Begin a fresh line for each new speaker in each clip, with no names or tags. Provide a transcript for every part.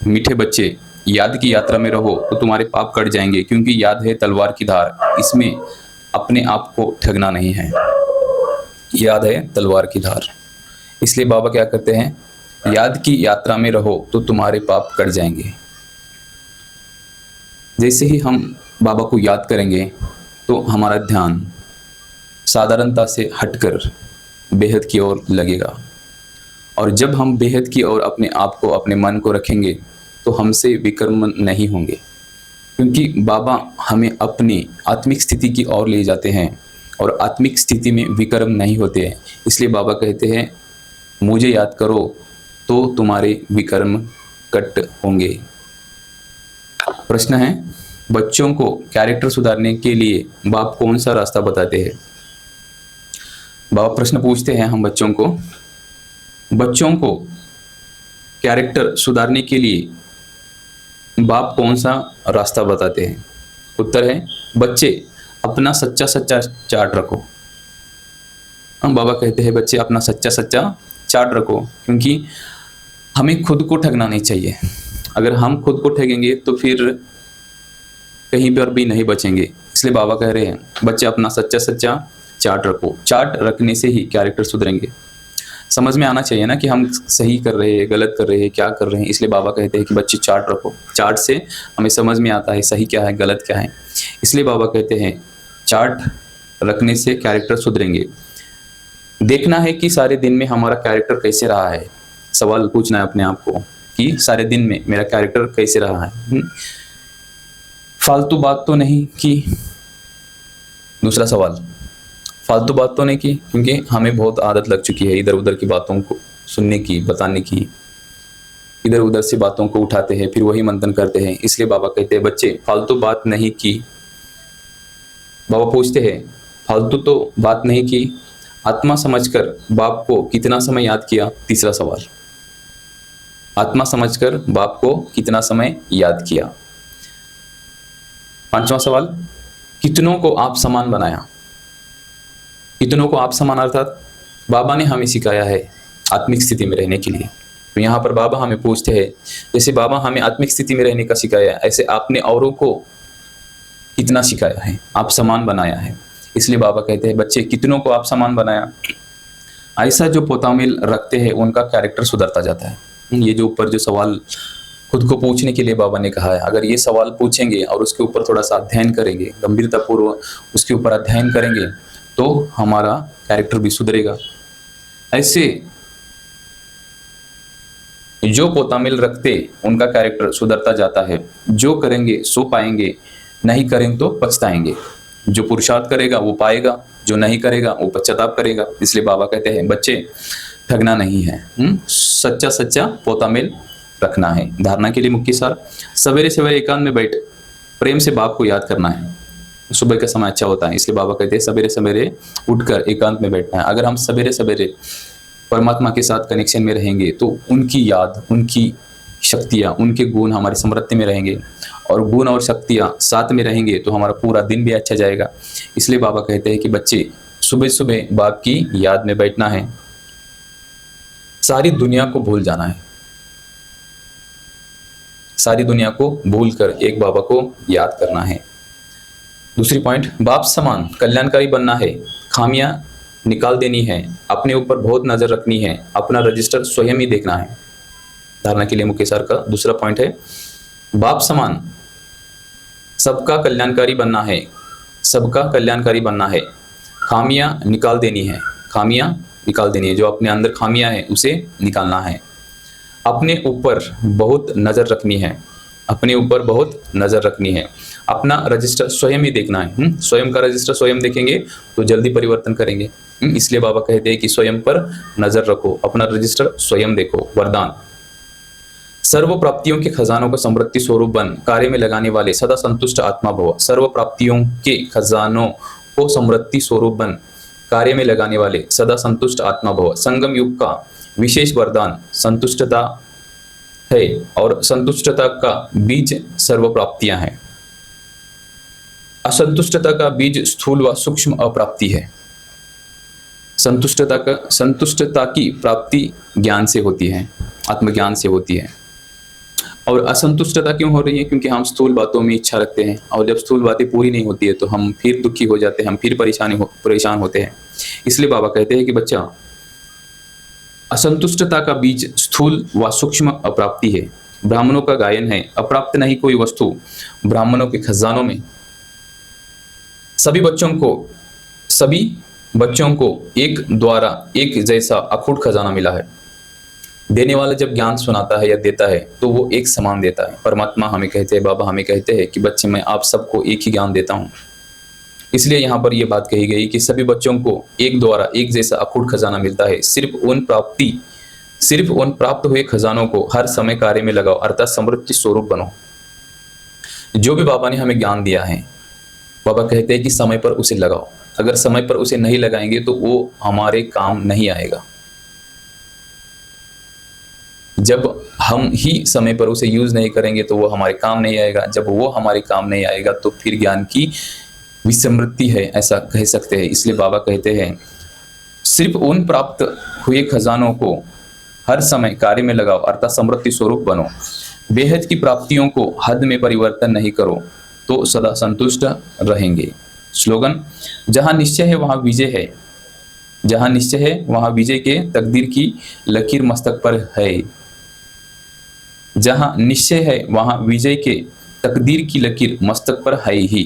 मीठे बच्चे, याद की यात्रा में रहो तो तुम्हारे पाप कट जाएंगे, क्योंकि याद है तलवार की धार, इसमें अपने आप को ठगना नहीं है। याद है तलवार की धार, इसलिए बाबा क्या करते हैं, याद की यात्रा में रहो तो तुम्हारे पाप कट जाएंगे। जैसे ही हम बाबा को याद करेंगे तो हमारा ध्यान साधारणता से हटकर बेहद की ओर लगेगा, और जब हम बेहद की ओर अपने आप को, अपने मन को रखेंगे तो हमसे विकर्म नहीं होंगे, क्योंकि बाबा हमें अपनी आत्मिक स्थिति की ओर ले जाते हैं और आत्मिक स्थिति में विकर्म नहीं होते हैं। इसलिए बाबा कहते हैं, मुझे याद करो तो तुम्हारे विकर्म कट होंगे। प्रश्न है, बच्चों को कैरेक्टर सुधारने के लिए बाप कौन सा रास्ता बताते हैं? बाबा प्रश्न पूछते हैं हम बच्चों को कैरेक्टर सुधारने के लिए बाप कौन सा रास्ता बताते हैं? उत्तर है, बच्चे अपना सच्चा सच्चा चार्ट रखो। हम बाबा कहते हैं बच्चे अपना सच्चा सच्चा चार्ट रखो, क्योंकि हमें खुद को ठगना नहीं चाहिए। अगर हम खुद को ठगेंगे तो फिर कहीं पर भी नहीं बचेंगे। इसलिए बाबा कह रहे हैं बच्चे अपना सच्चा सच्चा चार्ट रखो। चार्ट रखने से ही कैरेक्टर सुधरेंगे। समझ में आना चाहिए ना कि हम सही कर रहे हैं, गलत कर रहे हैं, क्या कर रहे हैं। इसलिए बाबा कहते हैं कि बच्चे चार्ट रखो। चार्ट से हमें समझ में आता है सही क्या है, गलत क्या है। इसलिए बाबा कहते हैं चार्ट रखने से कैरेक्टर सुधरेंगे। देखना है कि सारे दिन में हमारा कैरेक्टर कैसे रहा है। सवाल पूछना है अपने आप को कि सारे दिन में मेरा कैरेक्टर कैसे रहा है। फालतू बात तो नहीं की। दूसरा सवाल, फालतू बात तो नहीं की, क्योंकि हमें बहुत आदत लग चुकी है इधर उधर की बातों को सुनने की, बताने की। इधर उधर से बातों को उठाते हैं, फिर वही मंथन करते हैं। इसलिए बाबा कहते हैं बच्चे फालतू बात नहीं की। बाबा पूछते हैं फालतू तो बात नहीं की, आत्मा समझकर बाप को कितना समय याद किया? तीसरा सवाल, आत्मा समझकर बाप को कितना समय याद किया? पांचवा सवाल, कितनों को आप समान बनाया? कितनों को आप समान अर्थात बाबा ने हमें सिखाया है आत्मिक स्थिति में रहने के लिए। तो यहाँ पर बाबा हमें पूछते हैं, जैसे बाबा हमें आत्मिक स्थिति में रहने का सिखाया है, ऐसे आपने औरों को कितना सिखाया है, आप समान बनाया है। इसलिए बाबा कहते हैं बच्चे कितनों को आप समान बनाया? ऐसा जो पोतामिल रखते हैं उनका कैरेक्टर सुधरता जाता है। ये जो ऊपर जो सवाल खुद को पूछने के लिए बाबा ने कहा है, अगर ये सवाल पूछेंगे और उसके ऊपर थोड़ा सा अध्ययन करेंगे, गंभीरतापूर्वक उसके ऊपर अध्ययन करेंगे, तो हमारा कैरेक्टर भी सुधरेगा। ऐसे जो पोतामिल रखते उनका कैरेक्टर सुधरता जाता है। जो करेंगे सो पाएंगे, नहीं करेंगे तो पछताएंगे। जो पुरुषार्थ करेगा वो पाएगा, जो नहीं करेगा वो पश्चाताप करेगा। इसलिए बाबा कहते हैं बच्चे ठगना नहीं है, सच्चा सच्चा पोतामिल रखना है। धारणा के लिए मुख्य सार, सवेरे सवेरे एकांत में बैठ प्रेम से बाप को याद करना है। सुबह का समय अच्छा होता है, इसलिए बाबा कहते हैं सवेरे सवेरे उठकर एकांत में बैठना है। अगर हम सवेरे सवेरे परमात्मा के साथ कनेक्शन में रहेंगे तो उनकी याद, उनकी शक्तियाँ, उनके गुण हमारी स्मृति में रहेंगे, और गुण और शक्तियाँ साथ में रहेंगे तो हमारा पूरा दिन भी अच्छा जाएगा। इसलिए बाबा कहते हैं कि बच्चे सुबह सुबह बाप की याद में बैठना है। सारी दुनिया को भूल जाना है, सारी दुनिया को भूलकर एक बाबा को याद करना है। दूसरी पॉइंट, बाप समान कल्याणकारी बनना है, खामियां निकाल देनी है, अपने ऊपर बहुत नजर रखनी है, अपना रजिस्टर स्वयं ही देखना है। धारणा के लिए मुख्य सार का दूसरा पॉइंट है, बाप समान सबका कल्याणकारी बनना है, सबका कल्याणकारी बनना है, खामियां निकाल देनी है, खामियां निकाल देनी है। जो अपने अंदर खामियां है उसे निकालना है। अपने ऊपर बहुत नजर रखनी है, अपने ऊपर बहुत नजर रखनी है, अपना रजिस्टर स्वयं ही देखना है। स्वयं का रजिस्टर स्वयं देखेंगे तो जल्दी परिवर्तन करेंगे। इसलिए बाबा कहते हैं कि स्वयं पर नजर रखो, अपना रजिस्टर स्वयं देखो। वरदान, सर्व प्राप्तियों के खजानों का समृद्धि स्वरूप बन, कार्य में लगाने वाले सदा संतुष्ट आत्मा भव। सर्व प्राप्तियों के खजानों को समृद्धि स्वरूप बन, कार्य में लगाने वाले सदा संतुष्ट आत्मा भव। संगम युग का विशेष वरदान संतुष्टता है, और संतुष्टता का बीज सर्व प्राप्तियां हैं। असंतुष्टता का बीज स्थूल व सूक्ष्म अप्राप्ति है। संतुष्टता की प्राप्ति ज्ञान से होती है, आत्मज्ञान से होती है। और असंतुष्टता क्यों हो रही है? क्योंकि हम स्थूल बातों में इच्छा रखते हैं, और जब स्थूल बातें पूरी नहीं होती है तो हम फिर दुखी हो जाते हैं, हम फिर परेशान होते हैं। इसलिए बाबा कहते हैं कि बच्चा, असंतुष्टता का बीज स्थूल व सूक्ष्म अप्राप्ति है। ब्राह्मणों का गायन है, अप्राप्त नहीं कोई वस्तु ब्राह्मणों के खजानों में। सभी बच्चों को एक द्वारा एक जैसा अखूट खजाना मिला है। देने वाला जब ज्ञान सुनाता है या देता है तो वो एक समान देता है। परमात्मा हमें कहते हैं, बाबा हमें कहते हैं कि बच्चे, मैं आप सबको एक ही ज्ञान देता हूँ। इसलिए यहाँ पर ये बात कही गई कि सभी बच्चों को एक द्वारा एक जैसा अखूट खजाना मिलता है। सिर्फ उन प्राप्त हुए खजानों को हर समय कार्य में लगाओ, अर्थात समृद्धि स्वरूप बनो। जो भी बाबा ने हमें ज्ञान दिया है, बाबा कहते हैं कि समय पर उसे लगाओ। अगर समय पर उसे नहीं लगाएंगे तो वो हमारे काम नहीं आएगा। जब हम ही समय पर उसे यूज नहीं करेंगे तो वो हमारे काम नहीं आएगा। जब वो हमारे काम नहीं आएगा तो फिर ज्ञान की विस्मृति है, ऐसा कह सकते हैं। इसलिए बाबा कहते हैं, सिर्फ उन प्राप्त हुए खजानों को हर समय कार्य में लगाओ, अर्थात समृद्धि स्वरूप बनो। बेहद की प्राप्तियों को हद में परिवर्तन नहीं करो तो सदा संतुष्ट रहेंगे। स्लोगन, जहां निश्चय है वहां विजय है। जहां निश्चय है वहां विजय के तकदीर की लकीर मस्तक पर है। जहां निश्चय है वहां विजय के तकदीर की लकीर मस्तक पर है ही।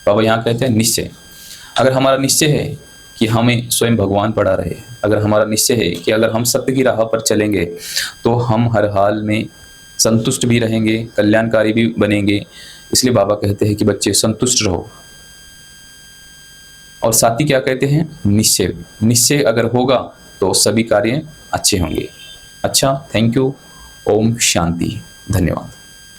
बाबा यहाँ कहते हैं निश्चय। अगर हमारा निश्चय है कि हमें स्वयं भगवान पढ़ा रहे, अगर हमारा निश्चय है कि अगर हम सत्य की राह पर चलेंगे तो हम हर हाल में संतुष्ट भी रहेंगे, कल्याणकारी भी बनेंगे। इसलिए बाबा कहते हैं कि बच्चे संतुष्ट रहो। और साथ ही क्या कहते हैं? निश्चय अगर होगा तो सभी कार्य अच्छे होंगे। अच्छा, थैंक यू। ओम शांति। धन्यवाद।